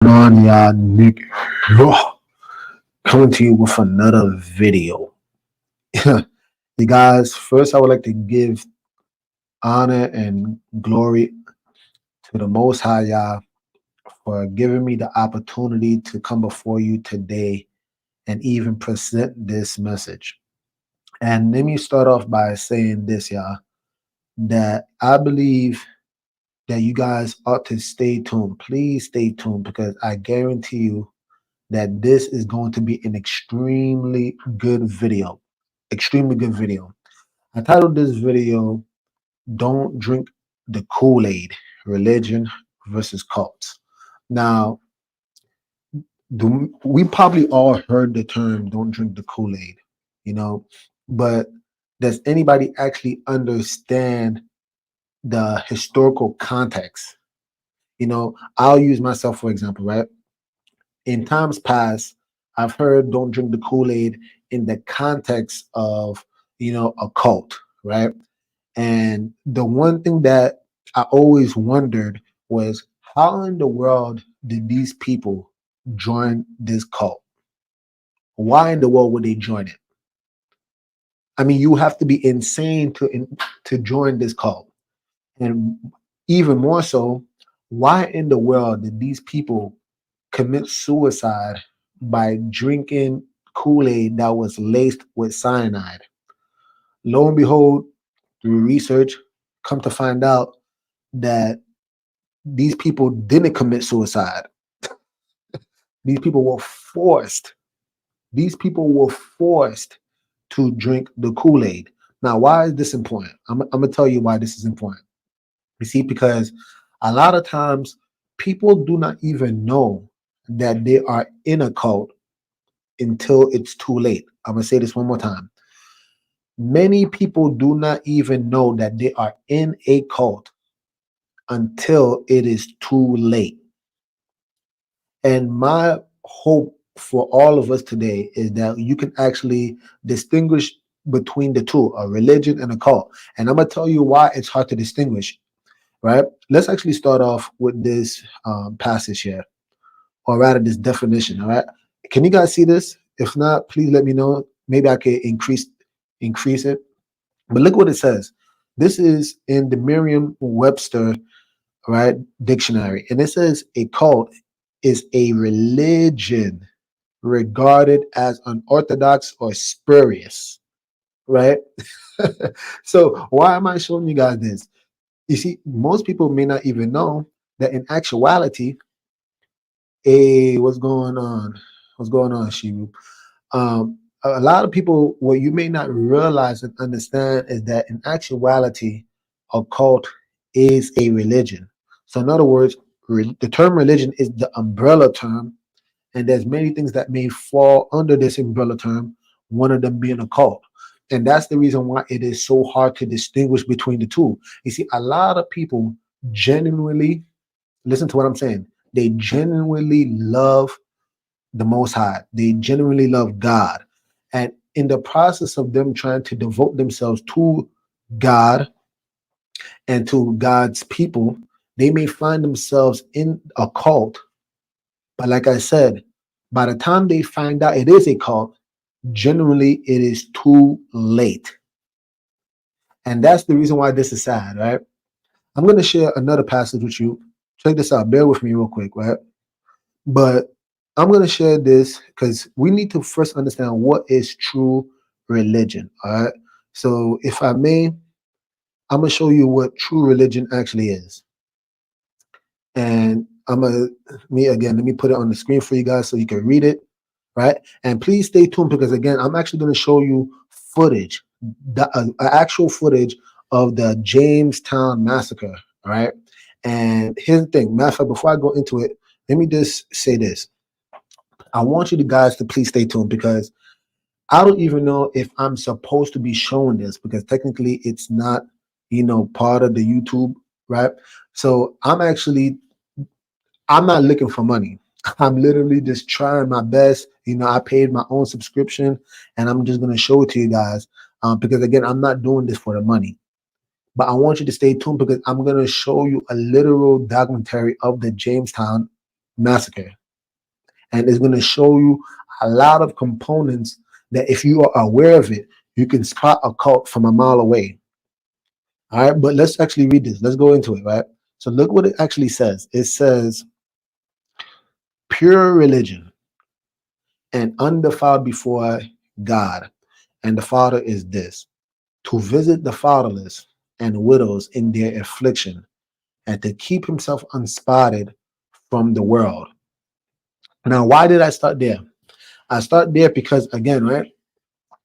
on, y'all? Nick here, coming to you with another video. You guys, first I would like to give honor and glory to the Most High Yah for giving me the opportunity to come before you today and even present this message. And let me start off by saying this, y'all, that I believe that you guys ought to stay tuned. Please stay tuned because I guarantee you that this is going to be an extremely good video. Extremely good video. I titled this video, Don't Drink the Kool-Aid, Religion versus Cults. Now, we probably all heard the term don't drink the Kool-Aid, but does anybody actually understand the historical context? I'll use myself for example, right? In times past, I've heard don't drink the Kool-Aid in the context of, a cult, right? And the one thing that I always wondered was how in the world did these people join this cult? Why in the world would they join it? I mean, you have to be insane to join this cult. And even more so, why in the world did these people commit suicide by drinking Kool-Aid that was laced with cyanide? Lo and behold, through research, come to find out that these people didn't commit suicide. These people were forced. These people were forced to drink the Kool-Aid. Now, why is this important? I'm going to tell you why this is important. You see, because a lot of times people do not even know that they are in a cult until it's too late. I'm going to say this one more time. Many people do not even know that they are in a cult until it is too late. And my hope for all of us today is that you can actually distinguish between the two, a religion and a cult. And I'm going to tell you why it's hard to distinguish, right? Let's actually start off with this passage here, or rather this definition, all right? Can you guys see this? If not, please let me know. Maybe I can increase it. But look what it says. This is in the Merriam-Webster, right, dictionary. And it says a cult is a religion regarded as unorthodox or spurious, right? So why am I showing you guys this? You see, most people may not even know that in actuality, what's going on? What's going on, Shivu? A lot of people, what you may not realize and understand is that in actuality, a cult is a religion. So in other words, the term religion is the umbrella term, and there's many things that may fall under this umbrella term, one of them being a cult. And that's the reason why it is so hard to distinguish between the two. You see, a lot of people genuinely, listen to what I'm saying, they genuinely love the Most High. They genuinely love God. And in the process of them trying to devote themselves to God and to God's people, they may find themselves in a cult. But like I said, by the time they find out it is a cult, generally it is too late. And that's the reason why this is sad, right? I'm going to share another passage with you. Check this out. Bear with me real quick, right? But I'm going to share this because we need to first understand what is true religion, all right? So if I may, I'm going to show you what true religion actually is. And let me put it on the screen for you guys so you can read it, right? And please stay tuned because again, I'm actually going to show you footage, actual footage of the Jonestown Massacre, all right? And here's the thing, matter of fact, before I go into it, let me just say this. I want you guys to please stay tuned because I don't even know if I'm supposed to be showing this because technically it's not, part of the YouTube, right? So I'm not looking for money. I'm literally just trying my best. I paid my own subscription and I'm just going to show it to you guys because again, I'm not doing this for the money. But I want you to stay tuned because I'm going to show you a literal documentary of the Jonestown Massacre. And it's going to show you a lot of components that if you are aware of it, you can spot a cult from a mile away. All right, but let's actually read this. Let's go into it, right? So look what it actually says. It says, pure religion and undefiled before God and the Father is this, to visit the fatherless and widows in their affliction, and to keep himself unspotted from the world. Now, why did I start there? I start there because, again, right,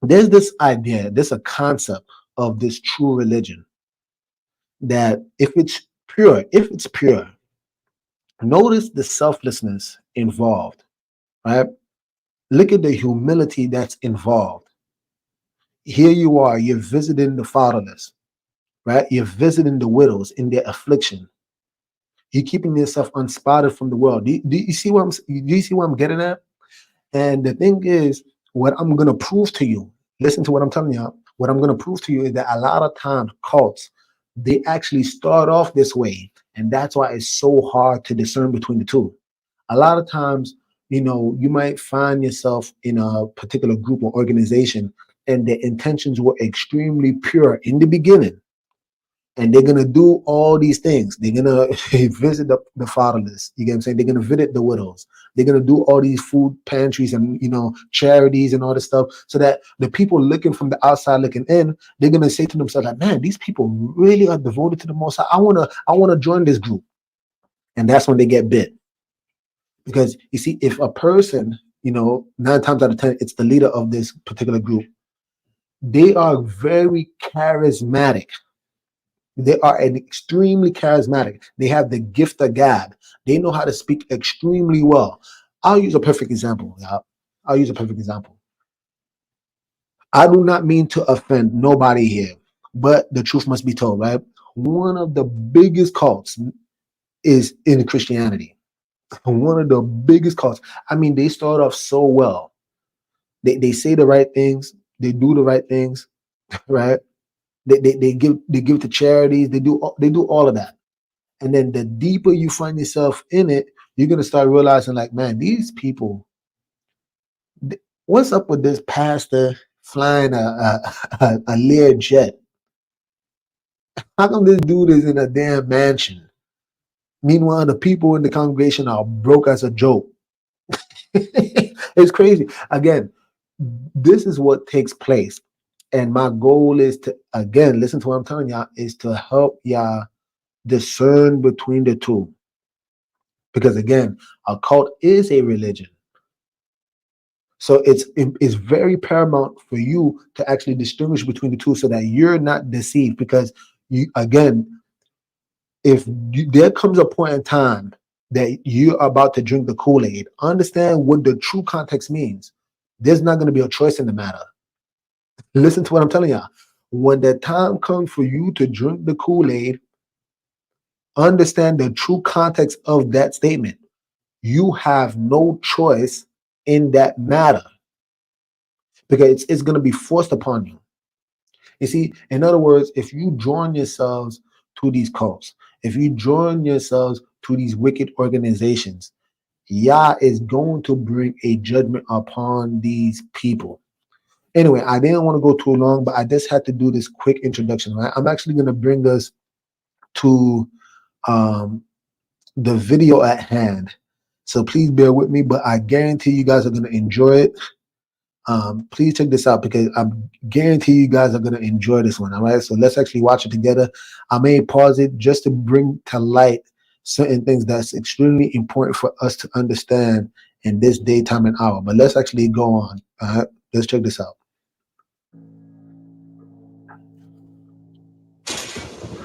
there's this idea, there's a concept of this true religion that if it's pure, notice the selflessness involved, right? Look at the humility that's involved. Here you are, you're visiting the fatherless, right? You're visiting the widows in their affliction. You're keeping yourself unspotted from the world. Do you see what I'm getting at? And the thing is, what I'm gonna prove to you, listen to what I'm telling you. What I'm gonna prove to you is that a lot of times cults, they actually start off this way, and that's why it's so hard to discern between the two. A lot of times, you might find yourself in a particular group or organization, and the intentions were extremely pure in the beginning, and they're gonna do all these things. They're gonna visit the fatherless. You get what I'm saying? They're gonna visit the widows. They're gonna do all these food pantries and charities and all this stuff, so that the people looking from the outside looking in, they're gonna say to themselves like, "Man, these people really are devoted to the Most High. I wanna join this group." And that's when they get bit, because you see, if a person, 9 times out of 10, it's the leader of this particular group. They are very charismatic. They are extremely charismatic. They have the gift of God. They know how to speak extremely well. I'll use a perfect example. I'll use a perfect example. I do not mean to offend nobody here, but the truth must be told, right? One of the biggest cults is in Christianity. One of the biggest cults. I mean, they start off so well. They say the right things. They do the right things, right? They give to charities. They do all of that. And then the deeper you find yourself in it, you're gonna start realizing, like, man, these people, what's up with this pastor flying a Lear jet? How come this dude is in a damn mansion? Meanwhile, the people in the congregation are broke as a joke. It's crazy. Again, this is what takes place. And my goal is to, again, listen to what I'm telling y'all, is to help y'all discern between the two. Because again, a cult is a religion. So it's very paramount for you to actually distinguish between the two, so that you're not deceived. Because you, again, there comes a point in time that you're about to drink the Kool-Aid, understand what the true context means. There's not going to be a choice in the matter. Listen to what I'm telling y'all. When the time comes for you to drink the Kool-Aid, understand the true context of that statement. You have no choice in that matter, because it's going to be forced upon you. You see, in other words, if you join yourselves to these cults, if you join yourselves to these wicked organizations, Yah is going to bring a judgment upon these people. Anyway, I didn't want to go too long, but I just had to do this quick introduction. Right? I'm actually going to bring us to the video at hand. So please bear with me, but I guarantee you guys are going to enjoy it. Please check this out, because I guarantee you guys are going to enjoy this one. All right, so let's actually watch it together. I may pause it just to bring to light certain things that's extremely important for us to understand in this day, time, and hour. But let's actually go on. All right, let's check this out.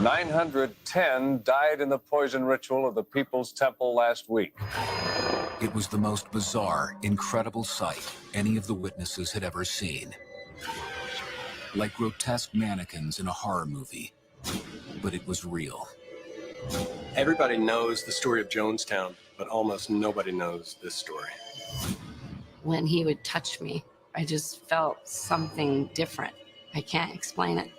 910 died in the poison ritual of the People's Temple last week. It was the most bizarre, incredible sight any of the witnesses had ever seen. Like grotesque mannequins in a horror movie, but it was real. Everybody knows the story of Jonestown, but almost nobody knows this story. When he would touch me, I just felt something different. I can't explain it.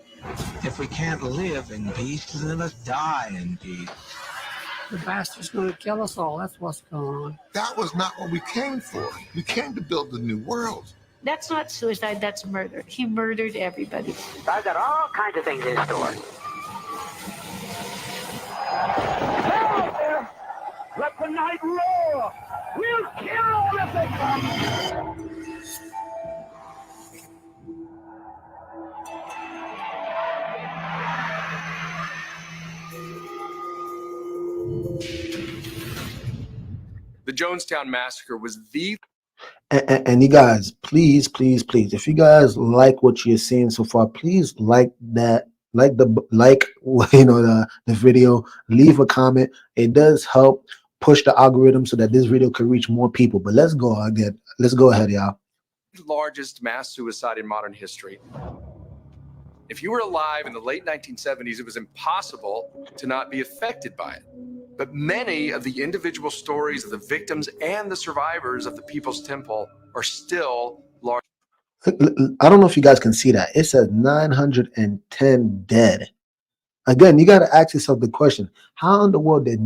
If we can't live in peace, then let's die in peace. The bastard's going to kill us all. That's what's going on. That was not what we came for. We came to build the new world. That's not suicide, that's murder. He murdered everybody. I've got all kinds of things in store. Let the night roar! We'll kill all if they come! The Jonestown Massacre was the And you guys, please, please, please, if you guys like what you're seeing so far, please like that, the video, leave a comment. It does help push the algorithm so that this video can reach more people. But let's go ahead, y'all. largest mass suicide in modern history. If you were alive in the late 1970s, it was impossible to not be affected by it. But many of the individual stories of the victims and the survivors of the People's Temple are still large. I don't know if you guys can see that. It says 910 dead. Again, you got to ask yourself the question, how in the world did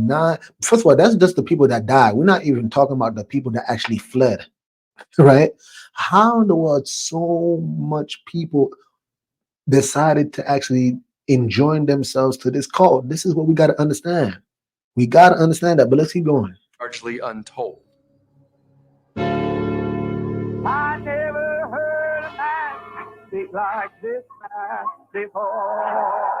first of all, that's just the people that died. We're not even talking about the people that actually fled, right? How in the world so much people decided to actually enjoin themselves to this cult? This is what we got to understand. We got to understand that, but let's keep going. Largely untold. I never heard a man speak like this man before.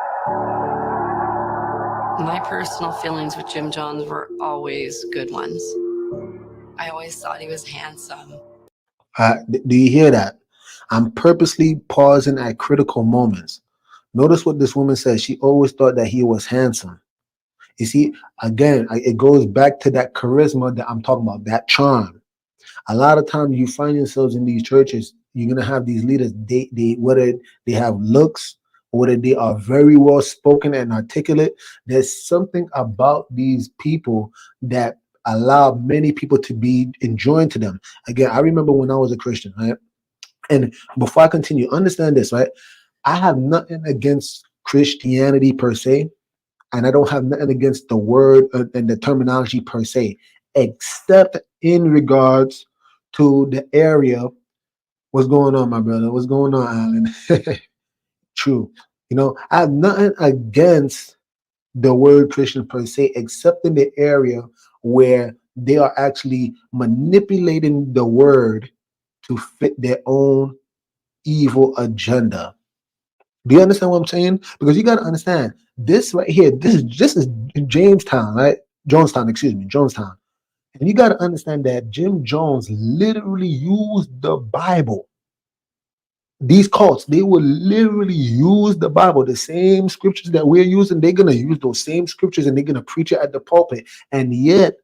My personal feelings with Jim Jones were always good ones. I always thought he was handsome. Do you hear that? I'm purposely pausing at critical moments. Notice what this woman says. She always thought that he was handsome. You see, again, it goes back to that charisma that I'm talking about, that charm. A lot of times you find yourselves in these churches, you're going to have these leaders, whether they have looks, or whether they are very well spoken and articulate, there's something about these people that allow many people to be enjoined to them. Again, I remember when I was a Christian, right? And before I continue, understand this, right? I have nothing against Christianity per se, and I don't have nothing against the word and the terminology per se, except in regards to the area. What's going on, my brother? What's going on, Alan? True. You know, I have nothing against the word Christian per se, except in the area where they are actually manipulating the word to fit their own evil agenda. Do you understand what I'm saying? Because you got to understand this right here. This is Jamestown, right? Jonestown. And you got to understand that Jim Jones literally used the Bible. These cults, they will literally use the Bible, the same scriptures that we're using. They're going to use those same scriptures and they're going to preach it at the pulpit. And yet,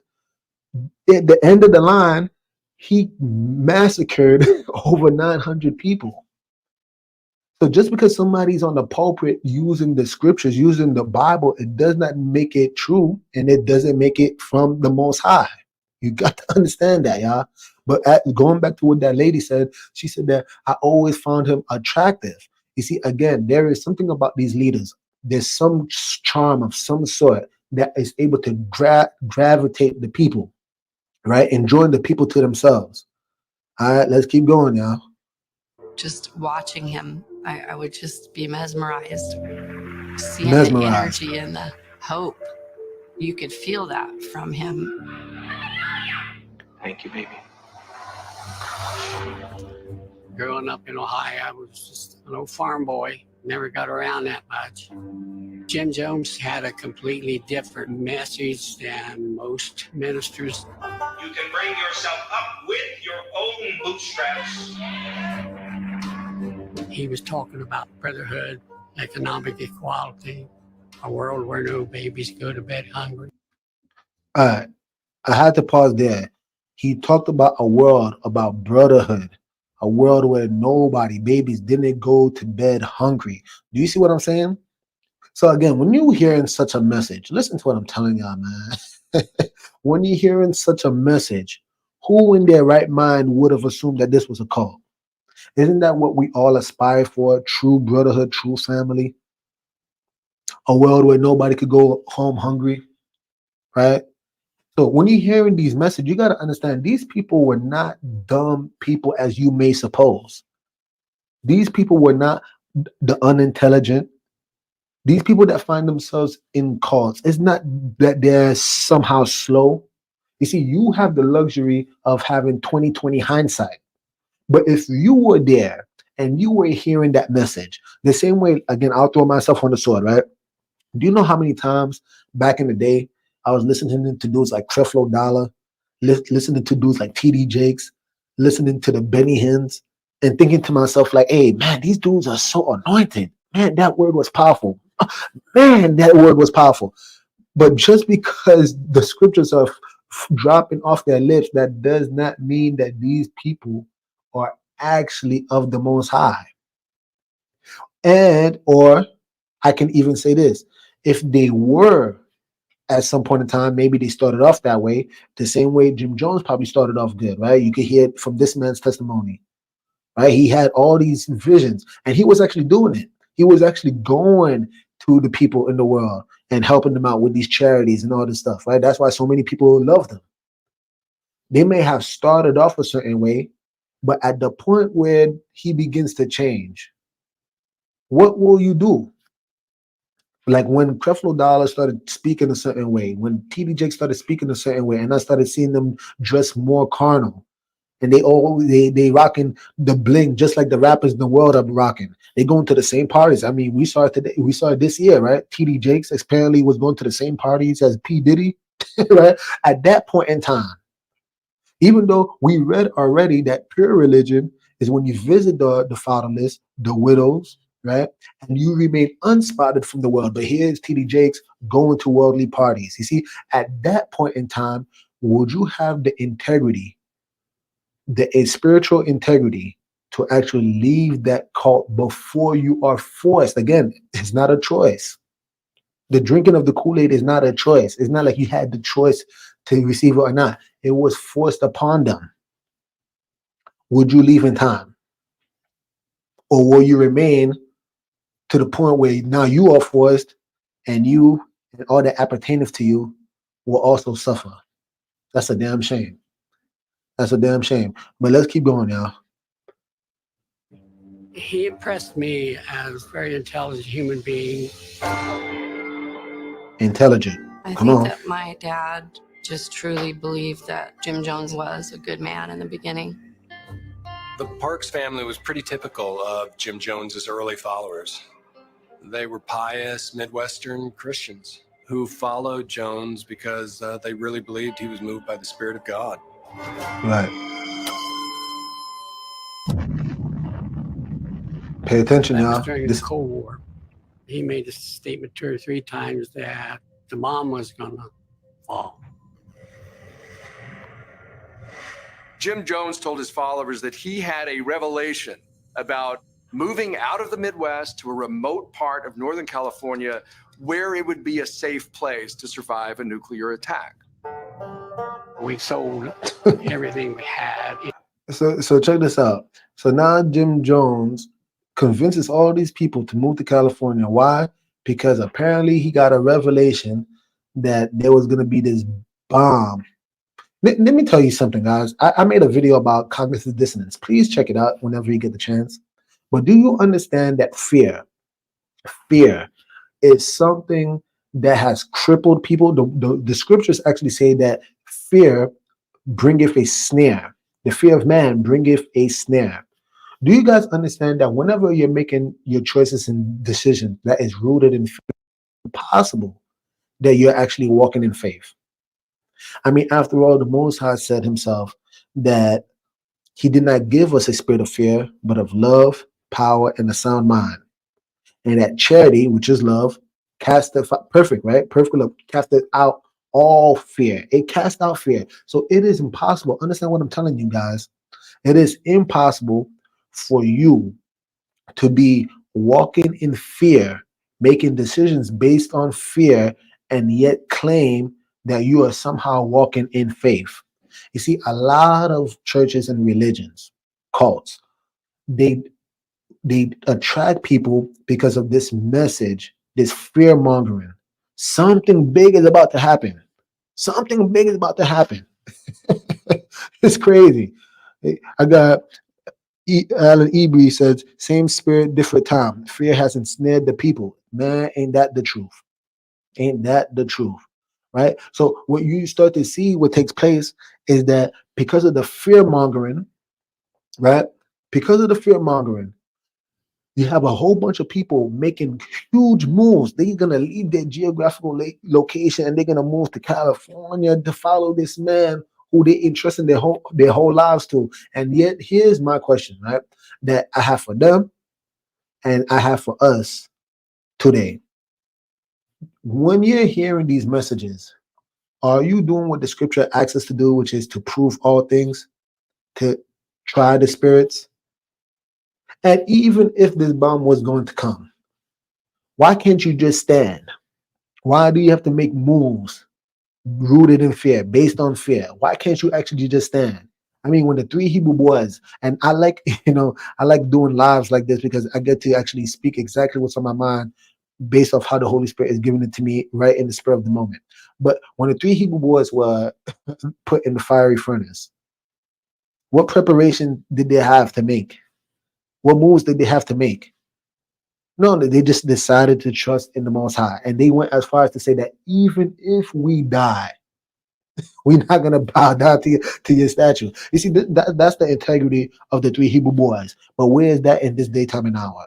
at the end of the line, he massacred over 900 people. So just because somebody's on the pulpit using the scriptures, using the Bible, it does not make it true, and it doesn't make it from the Most High. You got to understand that, y'all. But going back to what that lady said, she said that I always found him attractive. You see, again, there is something about these leaders. There's some charm of some sort that is able to gravitate the people, right? And join the people to themselves. All right, let's keep going, y'all. Just watching him, I would just be mesmerized. Seeing the energy and the hope. You could feel that from him. Thank you, baby. Growing up in Ohio, I was just an old farm boy. Never got around that much. Jim Jones had a completely different message than most ministers. You can bring yourself up with your own bootstraps. He was talking about brotherhood, economic equality, a world where no babies go to bed hungry. All right, I had to pause there. He talked about a world, about brotherhood, a world where babies didn't go to bed hungry. Do you see what I'm saying? So again, when you're hearing such a message, listen to what I'm telling y'all, man. When you're hearing such a message, who in their right mind would have assumed that this was a cult? Isn't that what we all aspire for? True brotherhood, true family. A world where nobody could go home hungry. right? So when you're hearing these messages, you got to understand these people were not dumb people as you may suppose. These people were not the unintelligent. These people that find themselves in cults, it's not that they're somehow slow. You see, you have the luxury of having 2020 hindsight. But if you were there and you were hearing that message, the same way, again, I'll throw myself on the sword, right? Do you know how many times back in the day I was listening to dudes like Creflo Dollar, listening to dudes like TD Jakes, listening to the Benny Hinn's, and thinking to myself, like, hey, man, these dudes are so anointed. Man, that word was powerful. Man, that word was powerful. But just because the scriptures are dropping off their lips, that does not mean that these people are actually of the Most High. And, or I can even say this, if they were at some point in time, maybe they started off that way, the same way Jim Jones probably started off good, right? You could hear it from this man's testimony, right? He had all these visions and he was actually doing it. He was actually going to the people in the world and helping them out with these charities and all this stuff, right? That's why so many people love them. They may have started off a certain way, but at the point where he begins to change, what will you do? Like when Creflo Dollar started speaking a certain way, when TD Jakes started speaking a certain way, and I started seeing them dress more carnal, and they rocking the bling just like the rappers in the world are rocking. They going to the same parties. I mean, we saw it today. We saw it this year, right? TD Jakes apparently was going to the same parties as P. Diddy, right? At that point in time, even though we read already that pure religion is when you visit the fatherless, the widows, right? And you remain unspotted from the world. But here's TD Jakes going to worldly parties. You see, at that point in time, would you have the integrity, a spiritual integrity to actually leave that cult before you are forced? Again, it's not a choice. The drinking of the Kool-Aid is not a choice. It's not like you had the choice to receive it or not. It was forced upon them. Would you leave in time? Or will you remain to the point where now you are forced and you and all that appertaineth to you will also suffer? That's a damn shame. That's a damn shame. But let's keep going, y'all. He impressed me as a very intelligent human being. Intelligent. I Come think on. that my dad just truly believed that Jim Jones was a good man in the beginning. The Parks family was pretty typical of Jim Jones's early followers. They were pious Midwestern Christians who followed Jones because they really believed he was moved by the Spirit of God. Right. Pay attention, That was y'all. during the Cold War. He made a statement 2 or 3 times that the bomb was going to fall. Jim Jones told his followers that he had a revelation about moving out of the Midwest to a remote part of Northern California where it would be a safe place to survive a nuclear attack. We sold everything we had. So check this out. So now Jim Jones convinces all these people to move to California. Why? Because apparently he got a revelation that there was going to be this bomb. Let me tell you something, guys. I made a video about cognitive dissonance. Please check it out whenever you get the chance. But do you understand that fear is something that has crippled people? The scriptures actually say that fear bringeth a snare. The fear of man bringeth a snare. Do you guys understand that whenever you're making your choices and decisions that is rooted in fear, it's possible that you're actually walking in faith? I mean, after all, the Most High said himself that he did not give us a spirit of fear, but of love, power, and a sound mind. And that charity, which is love, perfect, right? Perfect love, casted out all fear. It cast out fear. So it is impossible. Understand what I'm telling you guys. It is impossible for you to be walking in fear, making decisions based on fear, and yet claim that you are somehow walking in faith. You see, a lot of churches and religions, cults, they attract people because of this message, this fear mongering. Something big is about to happen. Something big is about to happen. It's crazy. I got Alan Ebrey says, same spirit, different time. Fear has ensnared the people. Man, ain't that the truth? Ain't that the truth? Right? So what you start to see what takes place is that because of the fear mongering, right? Because of the fear mongering, you have a whole bunch of people making huge moves. They're gonna leave their geographical location and they're gonna move to California to follow this man who they entrusted their whole lives to. And yet, here's my question, right? That I have for them and I have for us today. When you're hearing these messages, are you doing what the scripture asks us to do, which is to prove all things, to try the spirits? And even if this bomb was going to come, why can't you just stand? Why do you have to make moves rooted in fear, based on fear? Why can't you actually just stand? I mean, when the three Hebrew boys, and I like, I like doing lives like this because I get to actually speak exactly what's on my mind based off how the Holy Spirit is giving it to me right in the spur of the moment. But when the three Hebrew boys were put in the fiery furnace, what preparation did they have to make? What moves did they have to make? No, they just decided to trust in the Most High. And they went as far as to say that even if we die, we're not going to bow down to your statue. You see, that's the integrity of the three Hebrew boys. But where is that in this daytime and hour?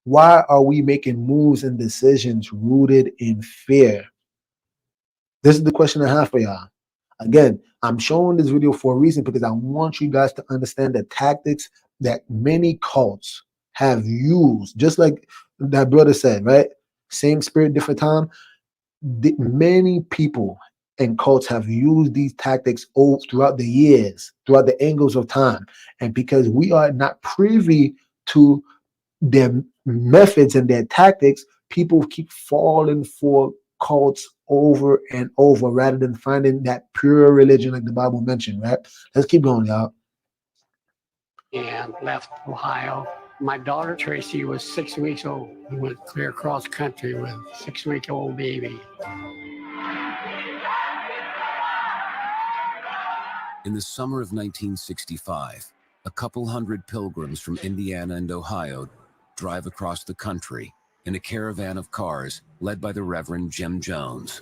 Why are we making moves and decisions rooted in fear? This is the question I have for y'all. Again, I'm showing this video for a reason because I want you guys to understand the tactics that many cults have used. Just like that brother said, right? Same spirit, different time. Many people and cults have used these tactics throughout the years, throughout the angles of time. And because we are not privy to their methods and their tactics, people keep falling for cults over and over rather than finding that pure religion like the Bible mentioned, right? Let's keep going, y'all. And left Ohio. My daughter Tracy was 6 weeks old. We went clear across country with a 6-week-old baby. In the summer of 1965, a couple hundred pilgrims from Indiana and Ohio drive across the country in a caravan of cars led by the Reverend Jim Jones.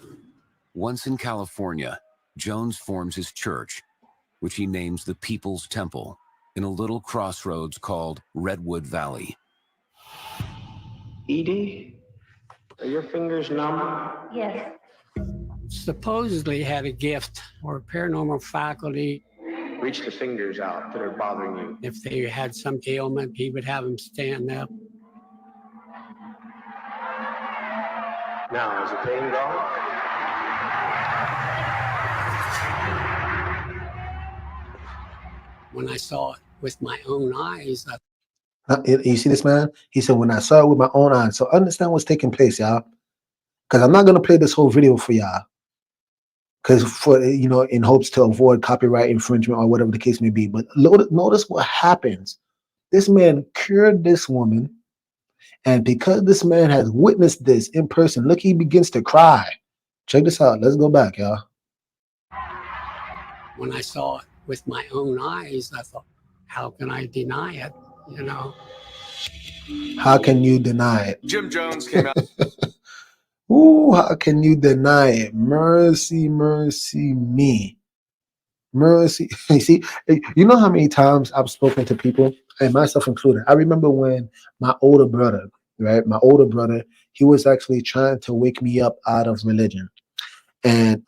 Once in California, Jones forms his church, which he names the People's Temple, in a little crossroads called Redwood Valley. Edie, are your fingers numb? Yes. Supposedly had a gift or paranormal faculty. Reach the fingers out that are bothering you. If they had some ailment, he would have them stand up. Now, is the pain gone? When I saw it with my own eyes, You see this, man? He said, when I saw it with my own eyes. So understand what's taking place, y'all. Because I'm not going to play this whole video for y'all. Because in hopes to avoid copyright infringement or whatever the case may be. But notice what happens. This man cured this woman. And because this man has witnessed this in person, look, he begins to cry. Check this out. Let's go back, y'all. When I saw it with my own eyes, I thought, how can I deny it? How can you deny it? Jim Jones came out. Ooh, how can you deny it? Mercy, mercy me. Mercy. You see, you know how many times I've spoken to people, and myself included. I remember when my older brother, right? My older brother, he was actually trying to wake me up out of religion. And,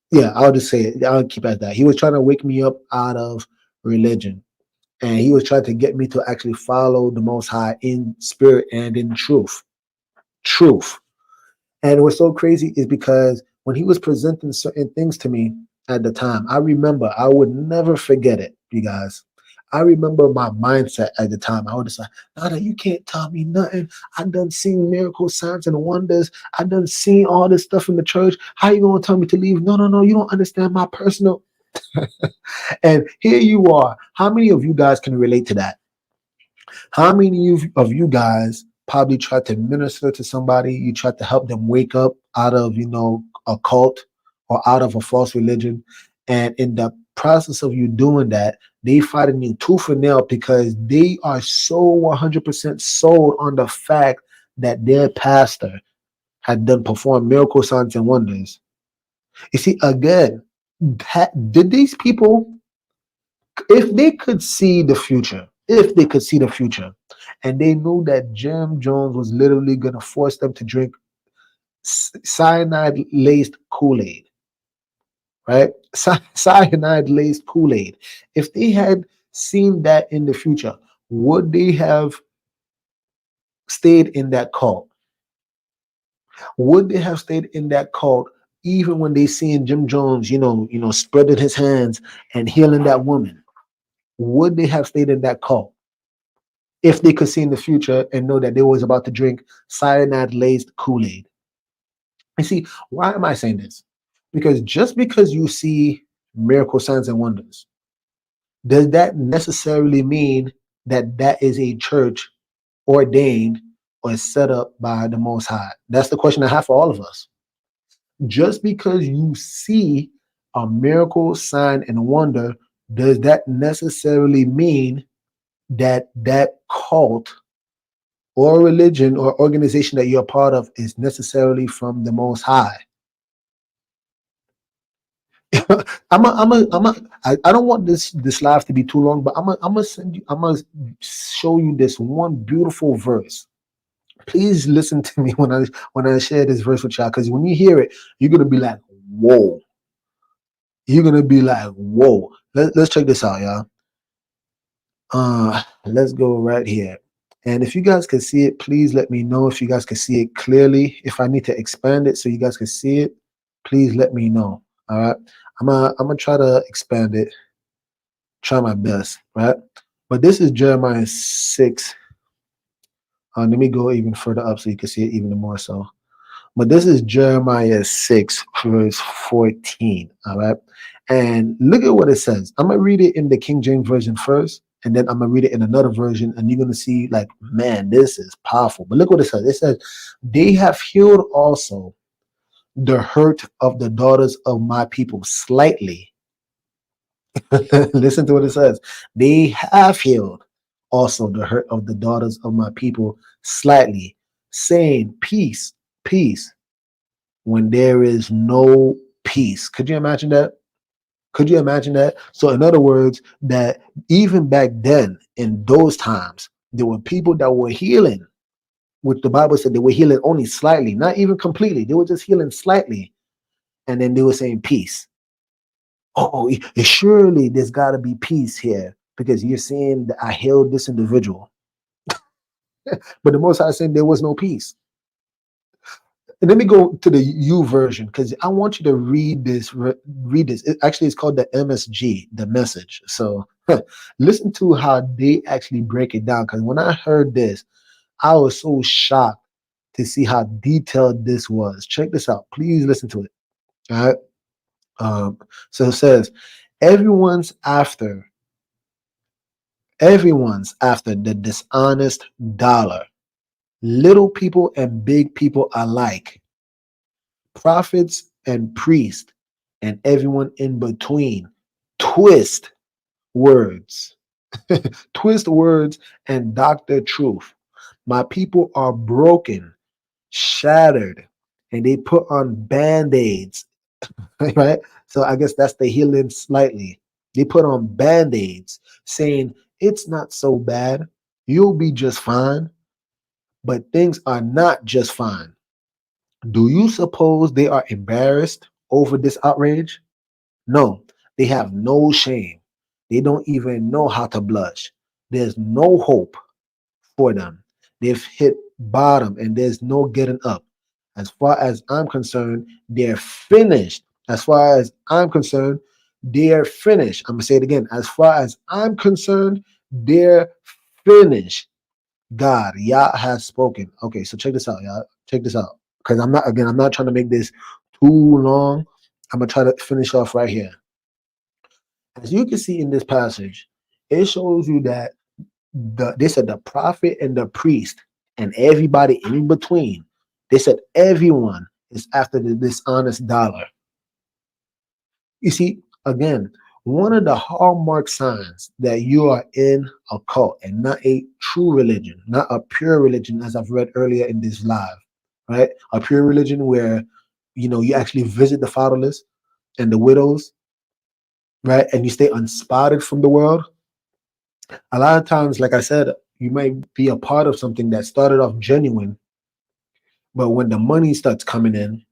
yeah, I'll just say it. I'll keep it at that. He was trying to wake me up out of religion. And he was trying to get me to actually follow the Most High in spirit and in truth. Truth. And what's so crazy is because when he was presenting certain things to me at the time, I remember, I would never forget it, you guys. I remember my mindset at the time. I would just like, Nada, you can't tell me nothing. I done seen miracles, signs, and wonders. I done seen all this stuff in the church. How you gonna tell me to leave? No, you don't understand my personal. And here you are. How many of you guys can relate to that? How many of you guys probably tried to minister to somebody? You tried to help them wake up out of, a cult or out of a false religion. And in the process of you doing that, they fighting you tooth and nail because they are so 100% sold on the fact that their pastor had done performed miracle signs and wonders. You see, again, did these people, if they could see the future, and they knew that Jim Jones was literally going to force them to drink cyanide laced Kool-Aid, right? Cyanide laced Kool-Aid. If they had seen that in the future, would they have stayed in that cult? Would they have stayed in that cult even when they seen Jim Jones, spreading his hands and healing that woman? Would they have stayed in that cult if they could see in the future and know that they was about to drink cyanide laced Kool-Aid? You see, why am I saying this? Because just because you see miracle signs and wonders, does that necessarily mean that that is a church ordained or set up by the Most High? That's the question I have for all of us. Just because you see a miracle, sign, and wonder, does that necessarily mean that that cult or religion or organization that you're a part of is necessarily from the Most High? I don't want this live to be too long, but I'm gonna show you this one beautiful verse. Please listen to me when I share this verse with y'all, because when you hear it, you're gonna be like, whoa. You're gonna be like, whoa. Let's check this out, y'all. Let's go right here. And if you guys can see it, please let me know if you guys can see it clearly. If I need to expand it so you guys can see it, please let me know. All right. I'm gonna try to expand it, try my best, right? But this is Jeremiah 6. Let me go even further up so you can see it even more so. But this is Jeremiah 6, verse 14. All right. And look at what it says. I'm going to read it in the King James Version first, and then I'm going to read it in another version, and you're going to see, like, man, this is powerful. But look what it says. It says, they have healed also the hurt of the daughters of my people slightly. Listen to what it says. They have healed also the hurt of the daughters of my people slightly, saying, peace, peace, when there is no peace. Could you imagine that? Could you imagine that? So in other words, that even back then, in those times, there were people that were healing, which the Bible said they were healing only slightly, not even completely. They were just healing slightly. And then they were saying peace. Oh, surely there's got to be peace here because you're saying that I healed this individual. But the Most High said there was no peace. And let me go to the U version because I want you to read this. Read this. It's called the MSG, the Message. So listen to how they actually break it down. Because when I heard this, I was so shocked to see how detailed this was. Check this out. Please listen to it. All right. So it says, everyone's after the dishonest dollar, little people and big people alike, prophets and priests, and everyone in between. Twist words, twist words and doctor truth. My people are broken, shattered, and they put on band-aids, right? So I guess that's the healing slightly. They put on band-aids saying, it's not so bad. You'll be just fine. But things are not just fine. Do you suppose they are embarrassed over this outrage? No, they have no shame. They don't even know how to blush. There's no hope for them. They've hit bottom and there's no getting up. As far as I'm concerned, they're finished. As far as I'm concerned, they're finished. I'm going to say it again. As far as I'm concerned, they're finished. God, Yah has spoken. Okay, so check this out, y'all. Check this out. Because I'm not trying to make this too long. I'm going to try to finish off right here. As you can see in this passage, it shows you that they said the prophet and the priest and everybody in between. They said everyone is after the dishonest dollar. You see, again, one of the hallmark signs that you are in a cult and not a true religion, not a pure religion, as I've read earlier in this live, right? A pure religion where, you actually visit the fatherless and the widows, right? And you stay unspotted from the world. A lot of times, like I said, you might be a part of something that started off genuine, but when the money starts coming in,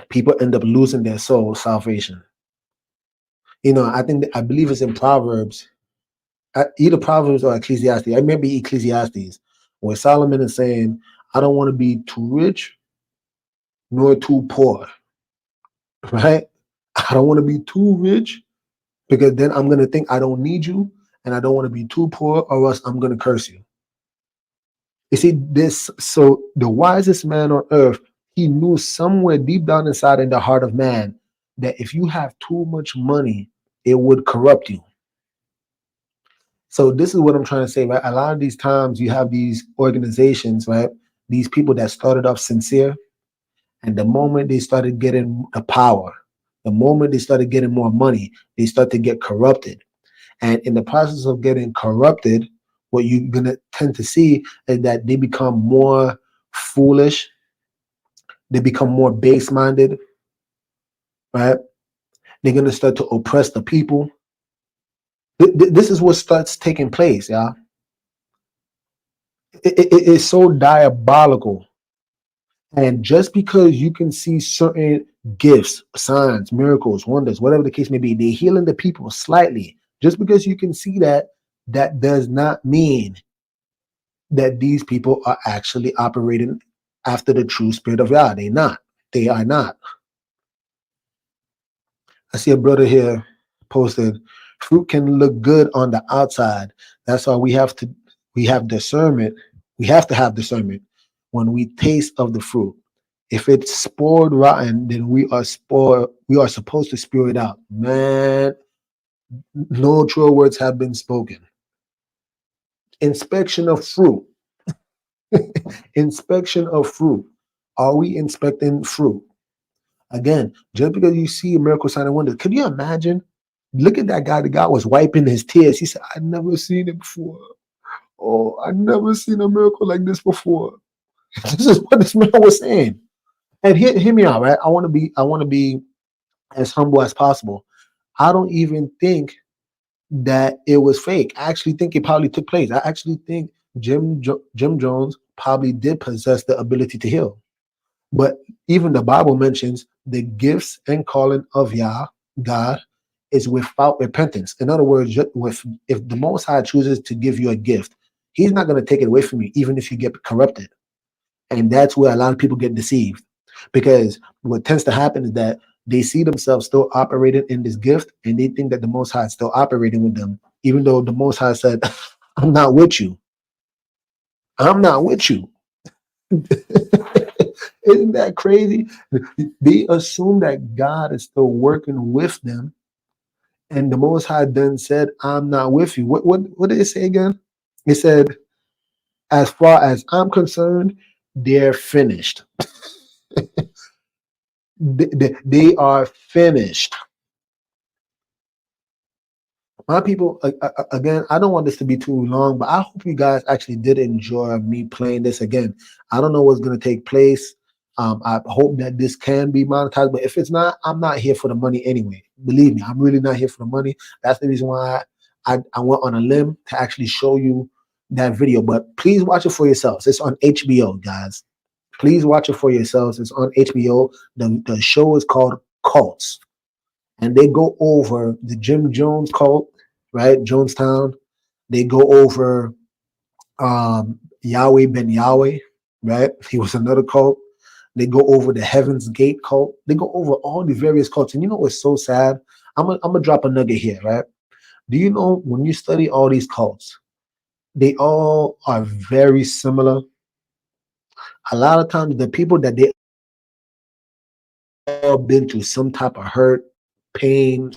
people end up losing their soul salvation. I believe it's in Proverbs, either Proverbs or Ecclesiastes. I remember Ecclesiastes, where Solomon is saying, I don't want to be too rich nor too poor, right? I don't want to be too rich because then I'm going to think I don't need you, and I don't want to be too poor or else I'm going to curse you. You see, so the wisest man on earth, he knew somewhere deep down inside in the heart of man that if you have too much money, it would corrupt you. So this is what I'm trying to say, right? A lot of these times you have these organizations, right? These people that started off sincere, and the moment they started getting the power, the moment they started getting more money, they start to get corrupted. And in the process of getting corrupted, what you're gonna tend to see is that they become more foolish, they become more base-minded, right? They're gonna start to oppress the people. This is what starts taking place, y'all. It's so diabolical. And just because you can see certain gifts, signs, miracles, wonders, whatever the case may be, they're healing the people slightly. Just because you can see that, that does not mean that these people are actually operating after the true spirit of God. They're not. They are not. I see a brother here posted, fruit can look good on the outside. That's why we have discernment. We have to have discernment when we taste of the fruit. If it's spoiled rotten, then we are supposed to spew it out. Man, no true words have been spoken. Inspection of fruit. Inspection of fruit. Are we inspecting fruit? Again, just because you see a miracle sign and wonder, could you imagine? Look at that guy. The guy was wiping his tears. He said, I've never seen it before. Oh, I've never seen a miracle like this before. This is what this man was saying. And hear me out, right? I want to be as humble as possible. I don't even think that it was fake. I actually think it probably took place. I actually think Jim Jones probably did possess the ability to heal. But even the Bible mentions the gifts and calling of Yah, God, is without repentance. In other words, if the Most High chooses to give you a gift, He's not going to take it away from you, even if you get corrupted. And that's where a lot of people get deceived. Because what tends to happen is that they see themselves still operating in this gift, and they think that the Most High is still operating with them, even though the Most High said, I'm not with you. I'm not with you. Isn't that crazy? They assume that God is still working with them, and the Most High then said, "I'm not with you." What did it say again? It said, "As far as I'm concerned, they're finished. They are finished." My people, again, I don't want this to be too long, but I hope you guys actually did enjoy me playing this again. I don't know what's going to take place. I hope that this can be monetized, but if it's not, I'm not here for the money anyway. Believe me, I'm really not here for the money. That's the reason why I went on a limb to actually show you that video. But please watch it for yourselves. It's on HBO, guys. Please watch it for yourselves. It's on HBO. The show is called Cults, and they go over the Jim Jones cult, right? Jonestown. They go over Yahweh Ben Yahweh, right? He was another cult. They go over the Heaven's Gate cult. They go over all the various cults. And you know what's so sad? I'm gonna drop a nugget here, right? Do you know when you study all these cults, they all are very similar. A lot of times the people that they all been through some type of hurt, pain,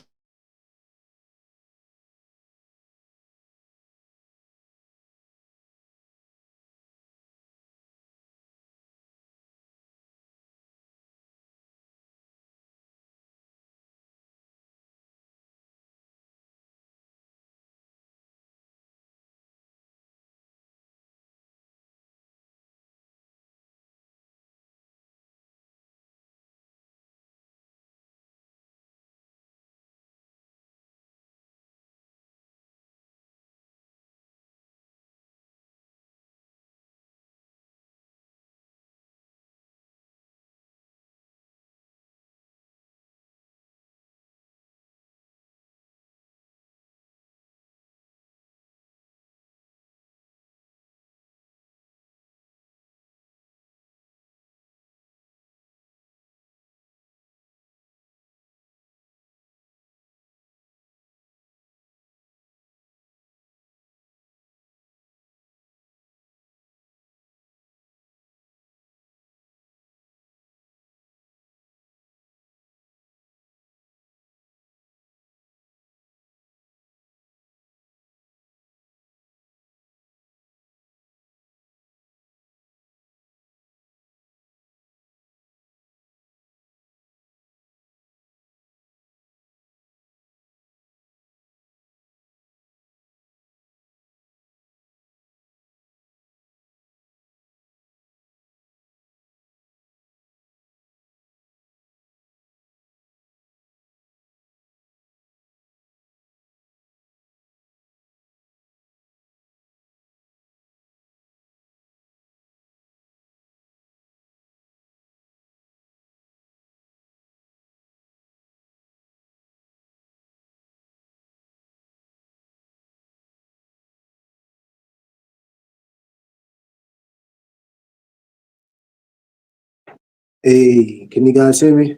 Hey, can you guys hear me?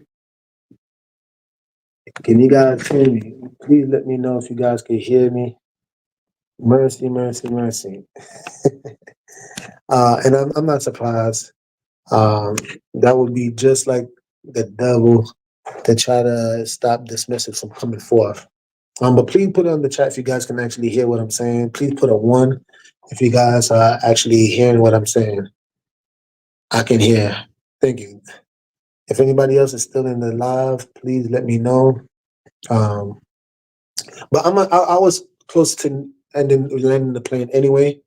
Can you guys hear me? Please let me know if you guys can hear me. Mercy, mercy, mercy. And I'm not surprised. That would be just like the devil to try to stop this message from coming forth. But please put it on the chat if you guys can actually hear what I'm saying. Please put a 1 if you guys are actually hearing what I'm saying. I can hear. Thank you. If anybody else is still in the live, please let me know. Um, but I was close to landing the plane anyway.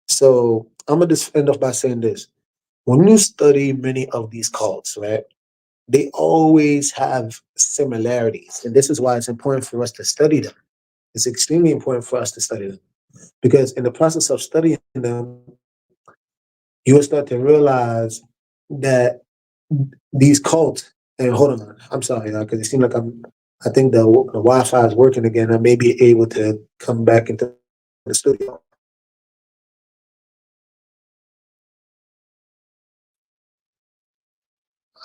So I'm gonna just end off by saying this. When you study many of these cults, right, they always have similarities. And this is why it's important for us to study them. It's extremely important for us to study them. Because in the process of studying them, you will start to realize that these cults, and hold on, I'm sorry, because it seems like I think the Wi-Fi is working again. I may be able to come back into the studio.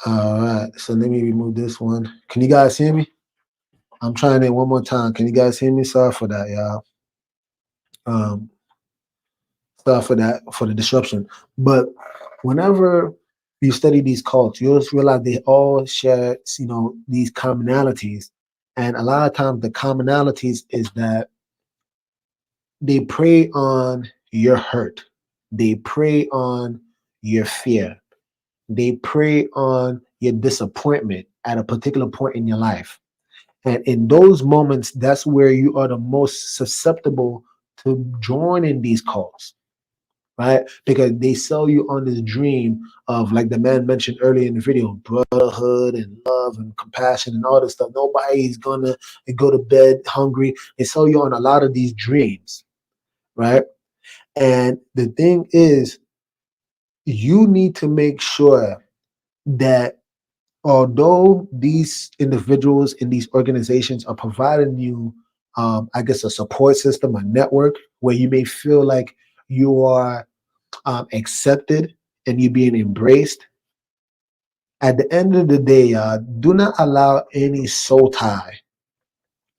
All right, so let me remove this one. Can you guys hear me? I'm trying it one more time. Can you guys hear me? Sorry for that, y'all. Sorry for that, for the disruption. But whenever you study these cults, you'll just realize they all share, these commonalities. And a lot of times the commonalities is that they prey on your hurt. They prey on your fear. They prey on your disappointment at a particular point in your life. And in those moments, that's where you are the most susceptible to joining these cults, right? Because they sell you on this dream of, like the man mentioned earlier in the video, brotherhood and love and compassion and all this stuff. Nobody's gonna go to bed hungry. They sell you on a lot of these dreams, right? And the thing is, you need to make sure that although these individuals in these organizations are providing you, I guess, a support system, a network where you may feel like you are accepted and you being embraced. At the end of the day, do not allow any soul tie.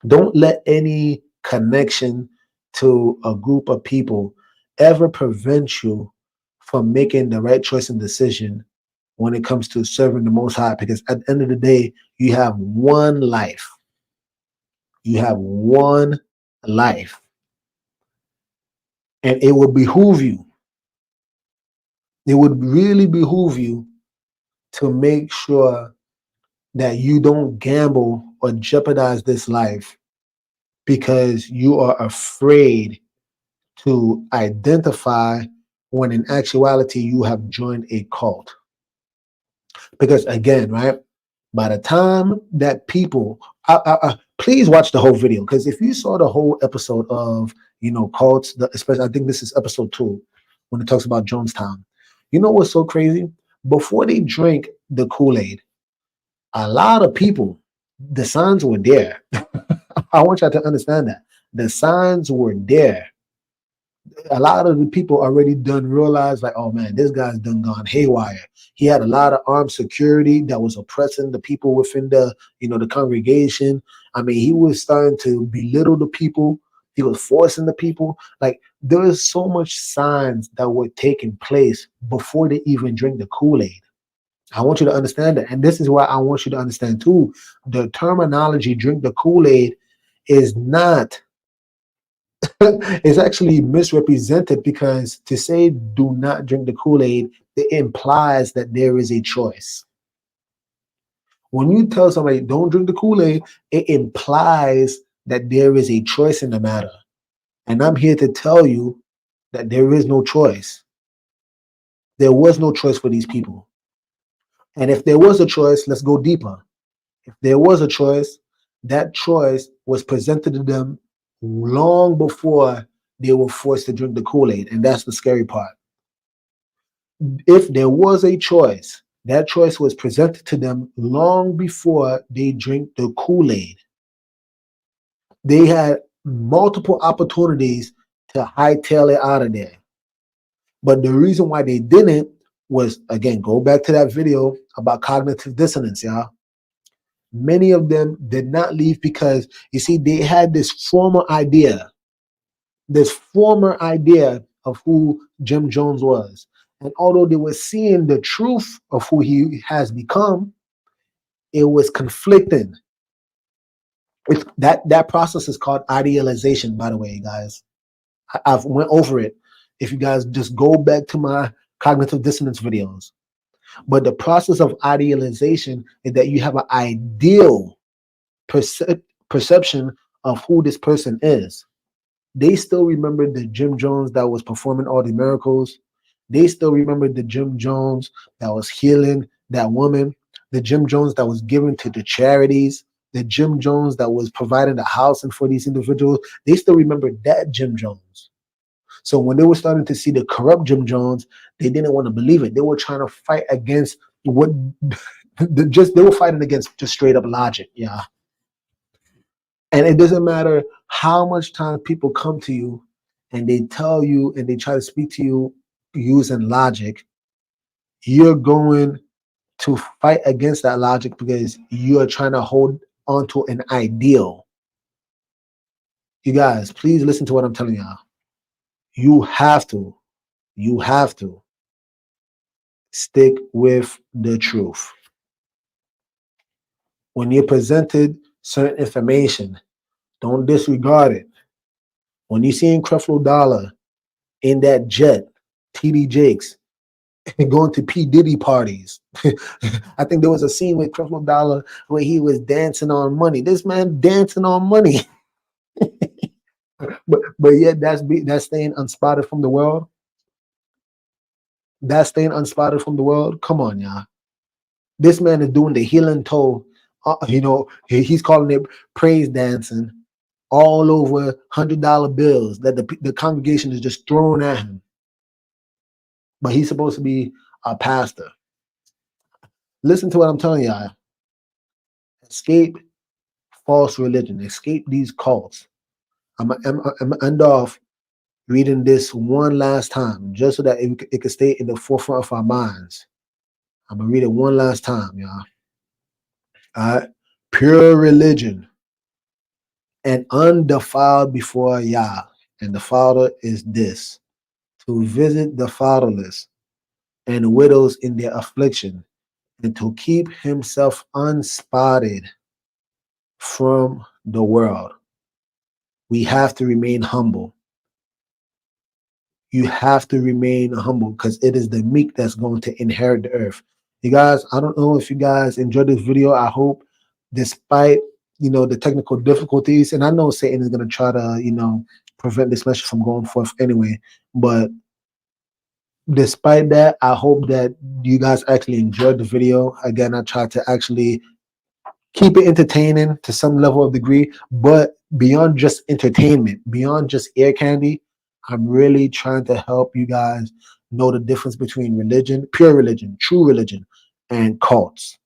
Don't let any connection to a group of people ever prevent you from making the right choice and decision when it comes to serving the Most High. Because at the end of the day, you have one life. You have one life. And it would behoove you. It would really behoove you to make sure that you don't gamble or jeopardize this life because you are afraid to identify when in actuality you have joined a cult. Because again, right, by the time that people, please watch the whole video, because if you saw the whole episode of, cults, especially I think this is episode 2, when it talks about Jonestown, you know what's so crazy? Before they drank the Kool-Aid, a lot of people, the signs were there. I want y'all to understand that. The signs were there. A lot of the people already done realize, like, oh man, this guy's done gone haywire. He had a lot of armed security that was oppressing the people within the congregation. I mean, he was starting to belittle the people. He was forcing the people. Like, there was so much signs that were taking place before they even drink the Kool-Aid. I want you to understand that. And this is why I want you to understand too. The terminology drink the Kool-Aid is not, it's actually misrepresented, because to say do not drink the Kool-Aid, it implies that there is a choice. When you tell somebody don't drink the Kool-Aid, it implies that there is a choice in the matter. And I'm here to tell you that there is no choice. There was no choice for these people. And if there was a choice, let's go deeper. If there was a choice, that choice was presented to them long before they were forced to drink the Kool-Aid. And that's the scary part. If there was a choice, that choice was presented to them long before they drink the Kool-Aid. They had multiple opportunities to hightail it out of there. But the reason why they didn't was, again, go back to that video about cognitive dissonance, y'all. Many of them did not leave because, you see, they had this former idea of who Jim Jones was. And although they were seeing the truth of who he has become, it was conflicting. That process is called idealization, by the way, guys. I've went over it. If you guys just go back to my cognitive dissonance videos. But the process of idealization is that you have an ideal perception of who this person is. They still remember the Jim Jones that was performing all the miracles. They still remember the Jim Jones that was healing that woman, the Jim Jones that was giving to the charities, the Jim Jones that was providing the housing for these individuals. They still remember that Jim Jones. So when they were starting to see the corrupt Jim Jones, they didn't want to believe it. They were trying to fight against what they were fighting against just straight up logic. Yeah. And it doesn't matter how much time people come to you and they tell you and they try to speak to you using logic, you're going to fight against that logic because you're trying to hold onto an ideal. You guys, please listen to what I'm telling y'all. You have to stick with the truth. When you're presented certain information, don't disregard it. When you see Creflo Dollar in that jet, TD Jakes, going to P. Diddy parties. I think there was a scene with Creflo Dollar where he was dancing on money. This man dancing on money. but yet that's staying unspotted from the world. That's staying unspotted from the world. Come on, y'all. This man is doing the healing toe. He's calling it praise dancing all over $100 bills that the congregation is just throwing at him. But he's supposed to be a pastor. Listen to what I'm telling y'all. Escape false religion. Escape these cults. I'm gonna end off reading this one last time, just so that it could stay in the forefront of our minds. I'm gonna read it one last time, y'all. All right. Pure religion and undefiled before Yah. And the Father is this: to visit the fatherless and widows in their affliction, and to keep himself unspotted from the world. We have to remain humble. You have to remain humble because it is the meek that's going to inherit the earth. You guys, I don't know if you guys enjoyed this video. I hope, despite the technical difficulties, and I know Satan is going to try to prevent this message from going forth anyway, but despite that, I hope that you guys actually enjoyed the video. Again, I tried to actually keep it entertaining to some level of degree, but beyond just entertainment, beyond just ear candy, I'm really trying to help you guys know the difference between religion, pure religion, true religion, and cults.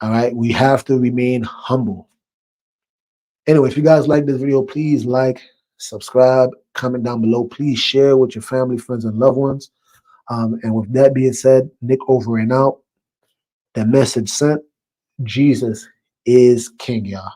All right, we have to remain humble. Anyway, if you guys like this video, please like, subscribe, comment down below. Please share with your family, friends, and loved ones. And with that being said, Nick over and out. The message sent. Jesus is King, y'all.